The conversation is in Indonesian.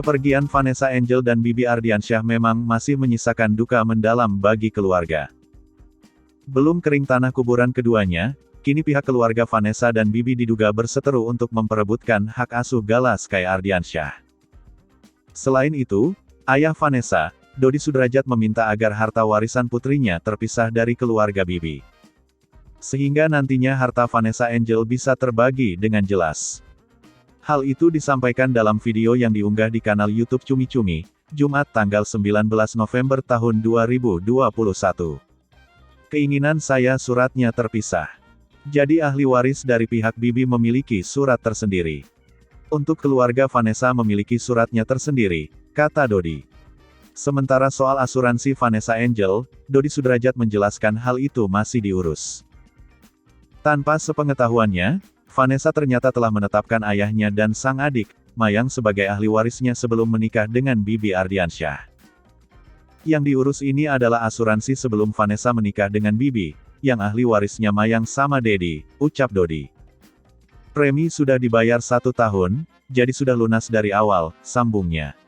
Kepergian Vanessa Angel dan Bibi Ardiansyah memang masih menyisakan duka mendalam bagi keluarga. Belum kering tanah kuburan keduanya, kini pihak keluarga Vanessa dan Bibi diduga berseteru untuk memperebutkan hak asuh Gala Sky Ardiansyah. Selain itu, ayah Vanessa, Dodi Sudrajat meminta agar harta warisan putrinya terpisah dari keluarga Bibi. Sehingga nantinya harta Vanessa Angel bisa terbagi dengan jelas. Hal itu disampaikan dalam video yang diunggah di kanal YouTube Cumi Cumi, Jumat tanggal 19 November tahun 2021. Keinginan saya suratnya terpisah. Jadi ahli waris dari pihak Bibi memiliki surat tersendiri. Untuk keluarga Vanessa memiliki suratnya tersendiri, kata Dodi. Sementara soal asuransi Vanessa Angel, Dodi Sudrajat menjelaskan hal itu masih diurus. Tanpa sepengetahuannya, Vanessa ternyata telah menetapkan ayahnya dan sang adik, Mayang sebagai ahli warisnya sebelum menikah dengan Bibi Ardiansyah. Yang diurus ini adalah asuransi sebelum Vanessa menikah dengan Bibi, yang ahli warisnya Mayang sama Dedi, ucap Dodi. Premi sudah dibayar 1 tahun, jadi sudah lunas dari awal, sambungnya.